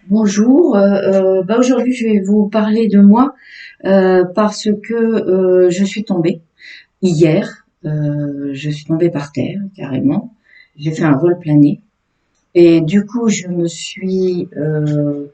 Bonjour, aujourd'hui je vais vous parler de moi parce que je suis tombée hier, je suis tombée par terre carrément, j'ai fait un vol plané et du coup je me suis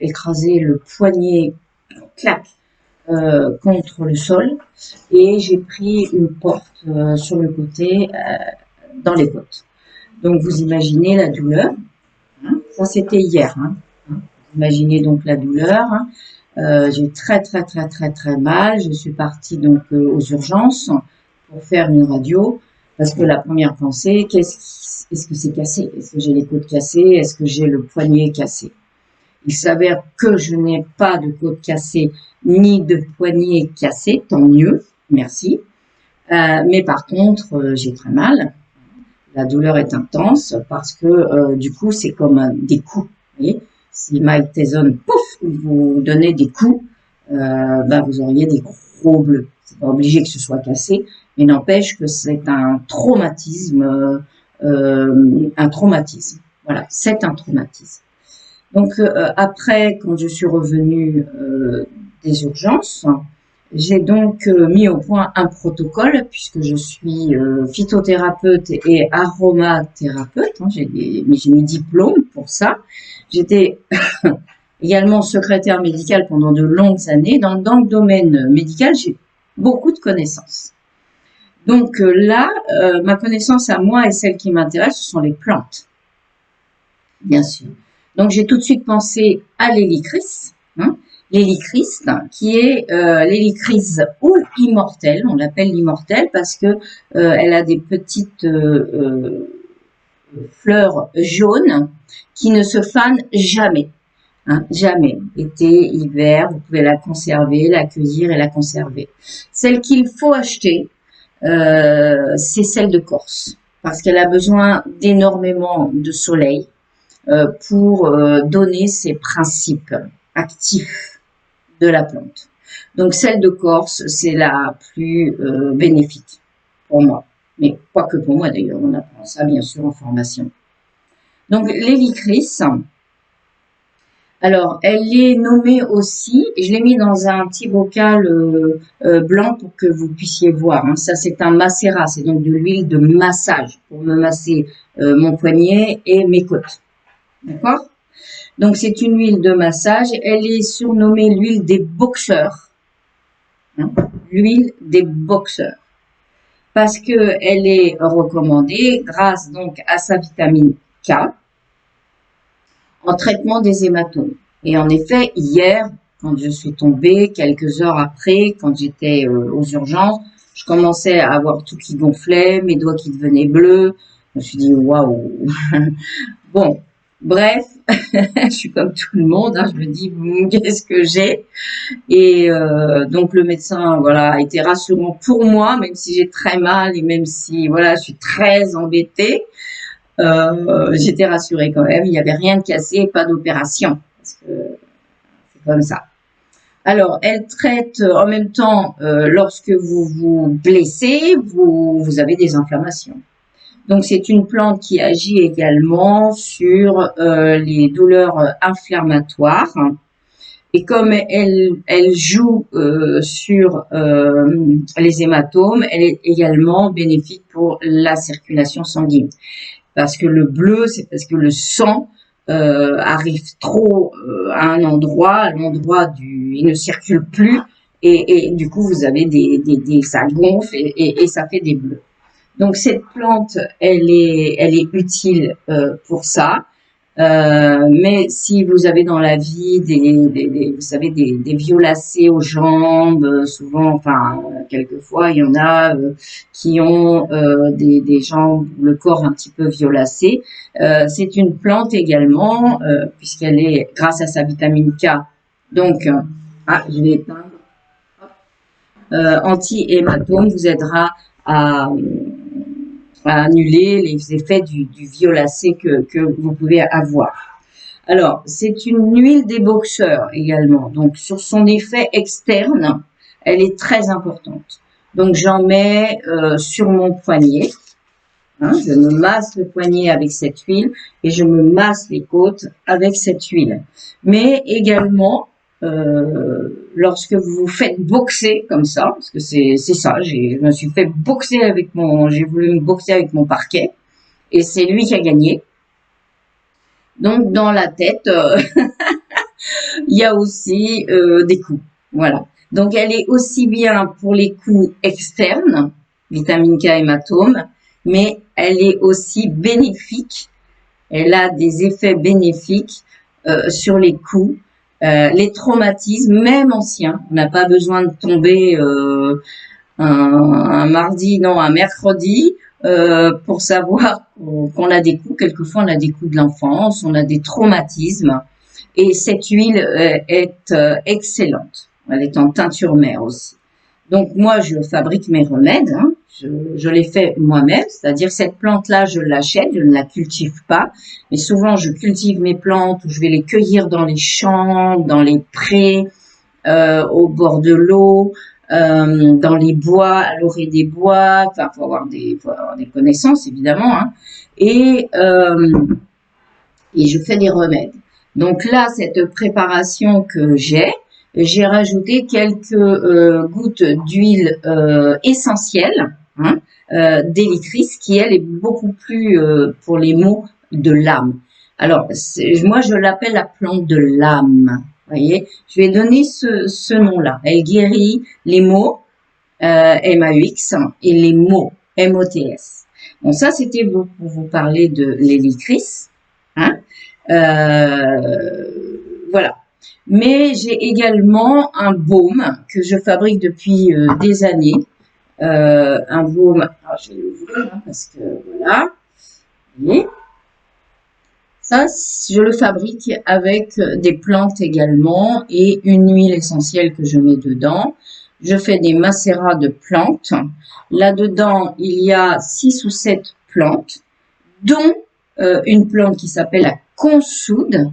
écrasé le poignet, clac, contre le sol et j'ai pris une porte sur le côté dans les côtes. Donc vous imaginez la douleur, hein, ça c'était hier, hein. Imaginez donc la douleur, hein. J'ai très mal. Je suis partie donc aux urgences pour faire une radio parce que la première pensée, est-ce que c'est cassé? Est-ce que j'ai les côtes cassées? Est-ce que j'ai le poignet cassé? Il s'avère que je n'ai pas de côte cassée ni de poignet cassé, tant mieux, merci. Mais par contre, j'ai très mal. La douleur est intense parce que du coup, c'est comme des coups. Vous voyez, si Mike Tyson, pouf, vous donnez des coups, vous auriez des gros bleus. C'est pas obligé que ce soit cassé, mais n'empêche que c'est un traumatisme, un traumatisme. Voilà, c'est un traumatisme. Donc après, quand je suis revenue des urgences, j'ai donc mis au point un protocole puisque je suis phytothérapeute et aromathérapeute. Hein, mais j'ai mes diplômes pour ça. J'étais également secrétaire médicale pendant de longues années. Dans le domaine médical, j'ai beaucoup de connaissances. Donc là, ma connaissance à moi et celle qui m'intéresse, ce sont les plantes, bien sûr. Donc j'ai tout de suite pensé à l'hélicris, hein, l'hélicris qui est l'hélicris ou immortelle, on l'appelle l'immortelle parce que elle a des petites fleurs jaunes qui ne se fanent jamais, hein, jamais. Été, hiver, vous pouvez la conserver, la cueillir et la conserver. Celle qu'il faut acheter, c'est celle de Corse parce qu'elle a besoin d'énormément de soleil pour donner ses principes actifs de la plante. Donc celle de Corse, c'est la plus bénéfique pour moi. Mais pas que pour moi d'ailleurs, on apprend ça bien sûr en formation. Donc l'hélicris, alors elle est nommée aussi, je l'ai mis dans un petit bocal blanc pour que vous puissiez voir, hein. Ça c'est un macérat, c'est donc de l'huile de massage pour me masser mon poignet et mes côtes. D'accord? Donc c'est une huile de massage. Elle est surnommée l'huile des boxeurs, hein, l'huile des boxeurs, parce que elle est recommandée grâce donc à sa vitamine K en traitement des hématomes. Et en effet, hier, quand je suis tombée, quelques heures après, quand j'étais aux urgences, je commençais à avoir tout qui gonflait, mes doigts qui devenaient bleus. Je me suis dit waouh. Bon, bref, je suis comme tout le monde, hein, je me dis qu'est-ce que j'ai, et donc le médecin voilà a été rassurant pour moi, même si j'ai très mal et même si voilà je suis très embêtée, j'étais rassurée quand même, il n'y avait rien de cassé, pas d'opération parce que c'est comme ça. Alors, elle traite en même temps, lorsque vous vous blessez, vous avez des inflammations. Donc c'est une plante qui agit également sur les douleurs inflammatoires. Et comme elle joue sur les hématomes, elle est également bénéfique pour la circulation sanguine. Parce que le bleu, c'est parce que le sang arrive trop à un endroit, il ne circule plus, et du coup vous avez ça gonfle et ça fait des bleus. Donc cette plante, elle est utile pour ça. Mais si vous avez dans la vie vous savez, des violacés aux jambes, souvent, enfin, quelquefois, il y en a qui ont des jambes, le corps un petit peu violacé. C'est une plante également, puisqu'elle est, grâce à sa vitamine K, donc, je vais éteindre, anti-hématome, vous aidera à, à annuler les effets du violacé que vous pouvez avoir. Alors, c'est une huile des boxeurs également. Donc, sur son effet externe, elle est très importante. Donc, j'en mets sur mon poignet. Hein, je me masse le poignet avec cette huile et je me masse les côtes avec cette huile. Mais également, lorsque vous vous faites boxer comme ça, parce que c'est ça, je me suis fait boxer avec j'ai voulu me boxer avec mon parquet et c'est lui qui a gagné. Donc dans la tête, il y a aussi des coups. Voilà. Donc elle est aussi bien pour les coups externes, vitamine K hématome, mais elle est aussi bénéfique. Elle a des effets bénéfiques sur les coups, les traumatismes, même anciens. On n'a pas besoin de tomber un mardi, non, un mercredi, pour savoir qu'on a des coups. Quelquefois, on a des coups de l'enfance, on a des traumatismes. Et cette huile est excellente. Elle est en teinture mère aussi. Donc moi, je fabrique mes remèdes. Hein. Je les fais moi-même, c'est-à-dire cette plante-là, je l'achète, je ne la cultive pas. Mais souvent, je cultive mes plantes ou je vais les cueillir dans les champs, dans les prés, au bord de l'eau, dans les bois, à l'orée des bois. Enfin, faut avoir des connaissances évidemment. Hein. Et je fais des remèdes. Donc là, cette préparation que j'ai rajouté quelques gouttes d'huile essentielle, hein, d'élytris, qui elle est beaucoup plus pour les maux de l'âme. Alors, moi je l'appelle la plante de l'âme. Voyez, je vais donner ce nom-là. Elle guérit les maux MAUX et les maux MOTS. Bon, ça c'était pour vous parler de l'élytris. Hein. Voilà. Mais j'ai également un baume que je fabrique depuis des années. Un baume, alors je vais l'ouvrir hein, parce que voilà. Vous voyez, ça, je le fabrique avec des plantes également et une huile essentielle que je mets dedans. Je fais des macérats de plantes. Là-dedans, il y a 6 ou 7 plantes, dont une plante qui s'appelle la consoude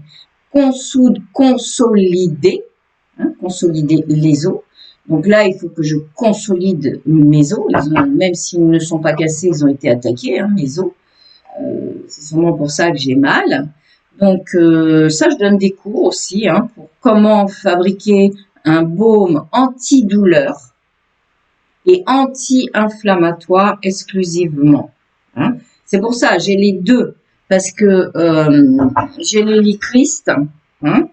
consolidée, hein, consolider les os. Donc là, il faut que je consolide mes os. Même s'ils ne sont pas cassés, ils ont été attaqués, hein, mes os. C'est sûrement pour ça que j'ai mal. Donc ça, je donne des cours aussi hein, pour comment fabriquer un baume antidouleur et anti-inflammatoire exclusivement. Hein. C'est pour ça, j'ai les deux. Parce que j'ai l'élytris, hein,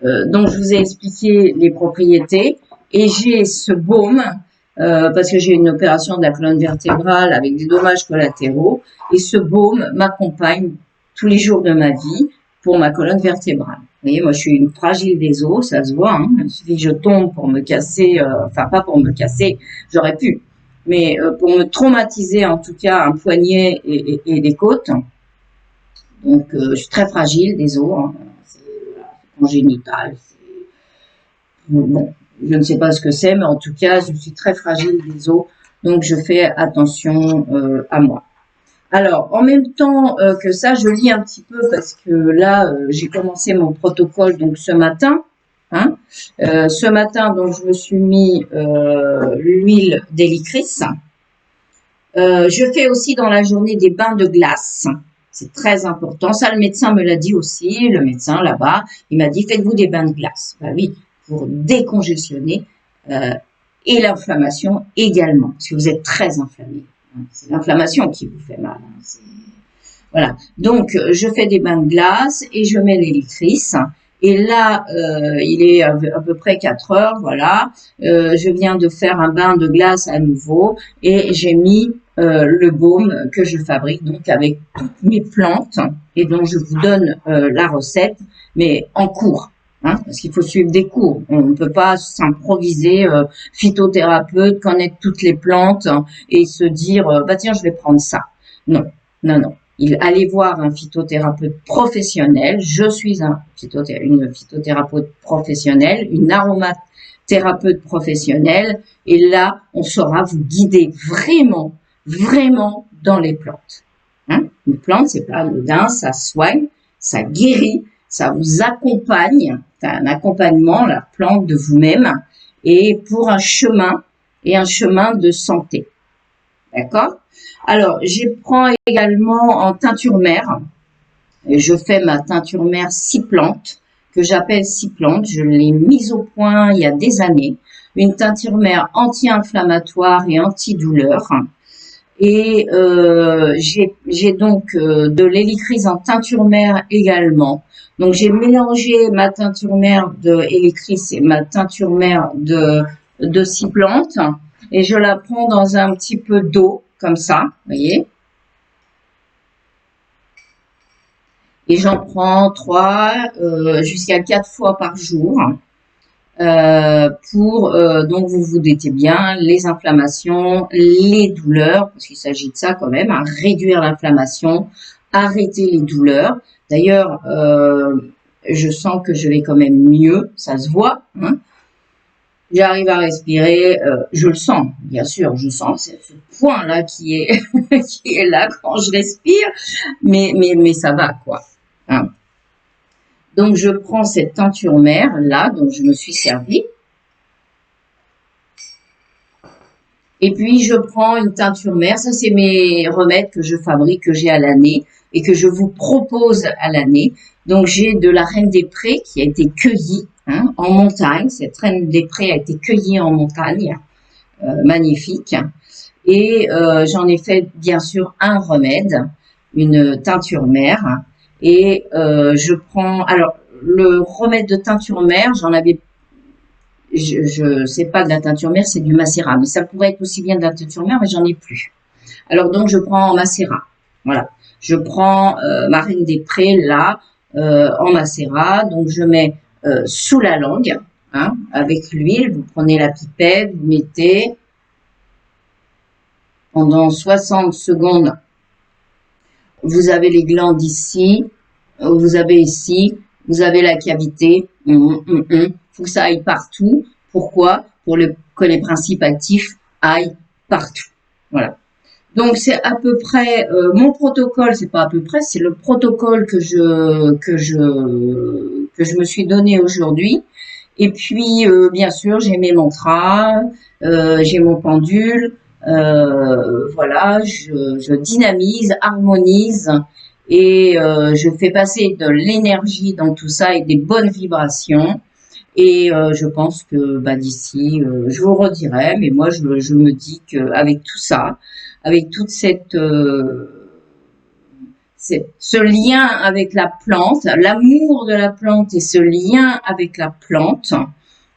dont je vous ai expliqué les propriétés, et j'ai ce baume, parce que j'ai une opération de la colonne vertébrale avec des dommages collatéraux, et ce baume m'accompagne tous les jours de ma vie pour ma colonne vertébrale. Vous voyez, moi je suis une fragile des os, ça se voit, hein, il suffit que je tombe pour me casser, enfin pas pour me casser, j'aurais pu, mais pour me traumatiser en tout cas un poignet et des côtes. Donc, je suis très fragile des os, hein. C'est congénital. Bon, je ne sais pas ce que c'est, mais en tout cas, je suis très fragile des os. Donc, je fais attention à moi. Alors, en même temps que ça, je lis un petit peu parce que là, j'ai commencé mon protocole donc ce matin. Hein. Ce matin, donc, je me suis mis l'huile d'élytris. Je fais aussi dans la journée des bains de glace. C'est très important. Ça, le médecin me l'a dit aussi. Le médecin, là-bas, il m'a dit, faites-vous des bains de glace. Ben oui, pour décongestionner et l'inflammation également. Parce que vous êtes très inflammé. C'est l'inflammation qui vous fait mal. Hein. Voilà. Donc, je fais des bains de glace et je mets l'élytris. Et là, il est à peu près 4 heures, voilà. Je viens de faire un bain de glace à nouveau et j'ai mis le baume que je fabrique donc avec toutes mes plantes et dont je vous donne la recette, mais en cours. Hein, parce qu'il faut suivre des cours. On ne peut pas s'improviser phytothérapeute, connaître toutes les plantes et se dire bah tiens je vais prendre ça. Non, non, non. Allez voir un phytothérapeute professionnel. Je suis une phytothérapeute professionnelle, une aromathérapeute professionnelle. Et là, on saura vous guider vraiment, vraiment dans les plantes. Hein, une plante, c'est pas anodin, ça soigne, ça guérit, ça vous accompagne. C'est un accompagnement, la plante de vous-même, et pour un chemin de santé. D'accord? Alors, je prends également en teinture mère. Je fais ma teinture mère 6 plantes, que j'appelle 6 plantes. Je l'ai mise au point il y a des années. Une teinture mère anti-inflammatoire et antidouleur. Et j'ai donc de l'hélicryse en teinture mère également. Donc j'ai mélangé ma teinture mère de hélicryse et ma teinture mère de 6 plantes. Et je la prends dans un petit peu d'eau, comme ça, vous voyez. Et j'en prends 3 jusqu'à 4 fois par jour. Pour, donc vous vous doutez bien, les inflammations, les douleurs, parce qu'il s'agit de ça quand même, hein, réduire l'inflammation, arrêter les douleurs. D'ailleurs, je sens que je vais quand même mieux, ça se voit, hein. J'arrive à respirer, je le sens, bien sûr, je sens ce point-là qui est, qui est là quand je respire, mais ça va, quoi, hein. Donc, je prends cette teinture mère, là, dont je me suis servie. Et puis, je prends une teinture mère. Ça, c'est mes remèdes que je fabrique, que j'ai à l'année et que je vous propose à l'année. Donc, j'ai de la reine des prés qui a été cueillie, hein, en montagne. Cette reine des prés a été cueillie en montagne. Magnifique. Et j'en ai fait, bien sûr, un remède, une teinture mère. Et je prends... Alors, le remède de teinture mère, j'en avais... Je sais pas de la teinture mère, c'est du macérat. Mais ça pourrait être aussi bien de la teinture mère, mais j'en ai plus. Alors donc, je prends en macérat. Voilà. Je prends ma reine des prés, là, en macérat. Donc, je mets sous la langue, hein, avec l'huile. Vous prenez la pipette, vous mettez pendant 60 secondes. Vous avez les glandes ici, vous avez ici, vous avez la cavité. Faut que ça aille partout. Pourquoi? Pour que les principes actifs aillent partout. Voilà. Donc c'est à peu près mon protocole, c'est pas à peu près, c'est le protocole que je me suis donné aujourd'hui. Et puis bien sûr j'ai mes mantras, j'ai mon pendule, voilà, je dynamise, harmonise et je fais passer de l'énergie dans tout ça et des bonnes vibrations. Et je pense que bah, d'ici, je vous redirai, mais moi je me dis qu'avec tout ça, avec toute ce lien avec la plante, l'amour de la plante et ce lien avec la plante,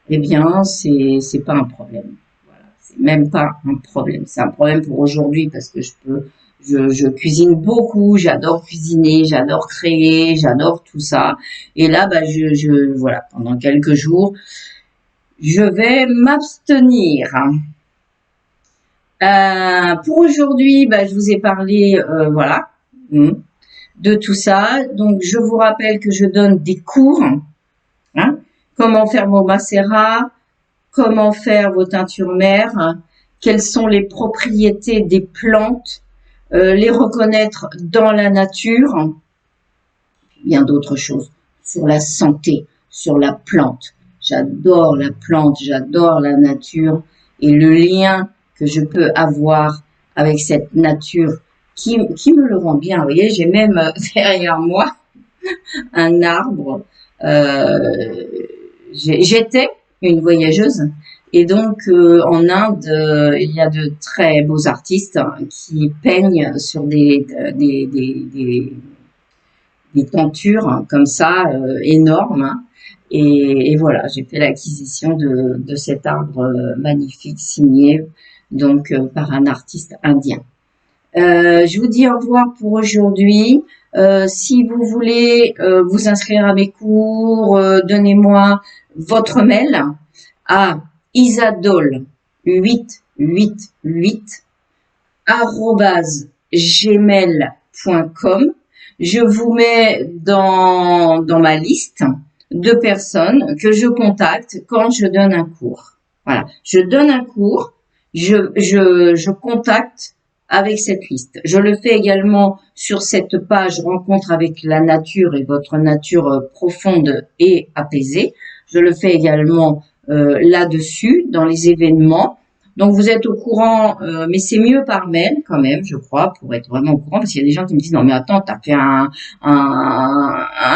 eh bien c'est pas un problème. Voilà, c'est même pas un problème. C'est un problème pour aujourd'hui parce que je cuisine beaucoup, j'adore cuisiner, j'adore créer, j'adore tout ça. Et là, bah, voilà, pendant quelques jours, je vais m'abstenir. Pour aujourd'hui, bah, je vous ai parlé, voilà, de tout ça. Donc, je vous rappelle que je donne des cours, hein, comment faire vos macérats, comment faire vos teintures mères, quelles sont les propriétés des plantes, les reconnaître dans la nature, bien d'autres choses, sur la santé, sur la plante. J'adore la plante, j'adore la nature et le lien que je peux avoir avec cette nature qui me le rend bien. Vous voyez, j'ai même derrière moi un arbre. J'étais une voyageuse et donc en Inde, il y a de très beaux artistes qui peignent sur des tentures comme ça énormes. Et voilà, j'ai fait l'acquisition de cet arbre magnifique signé donc par un artiste indien. Je vous dis au revoir pour aujourd'hui. Si vous voulez vous inscrire à mes cours, donnez-moi votre mail à isadol888@gmail.com. Je vous mets dans ma liste de personnes que je contacte quand je donne un cours. Voilà, je donne un cours, je contacte avec cette liste. Je le fais également sur cette page Rencontre avec la nature et votre nature profonde et apaisée. Je le fais également là-dessus, dans les événements. Donc vous êtes au courant, mais c'est mieux par mail quand même, je crois, pour être vraiment au courant, parce qu'il y a des gens qui me disent non mais attends, t'as fait un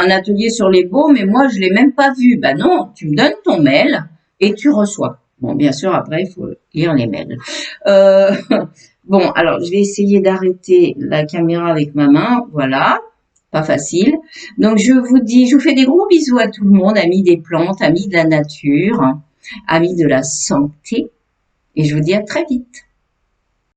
atelier sur les baux, mais moi je l'ai même pas vu. Ben non, tu me donnes ton mail et tu reçois. Bon, bien sûr, après il faut lire les mails. Euh, bon, alors je vais essayer d'arrêter la caméra avec ma main, voilà. Pas facile. Donc je vous fais des gros bisous à tout le monde, amis des plantes, amis de la nature, amis de la santé. Et je vous dis à très vite.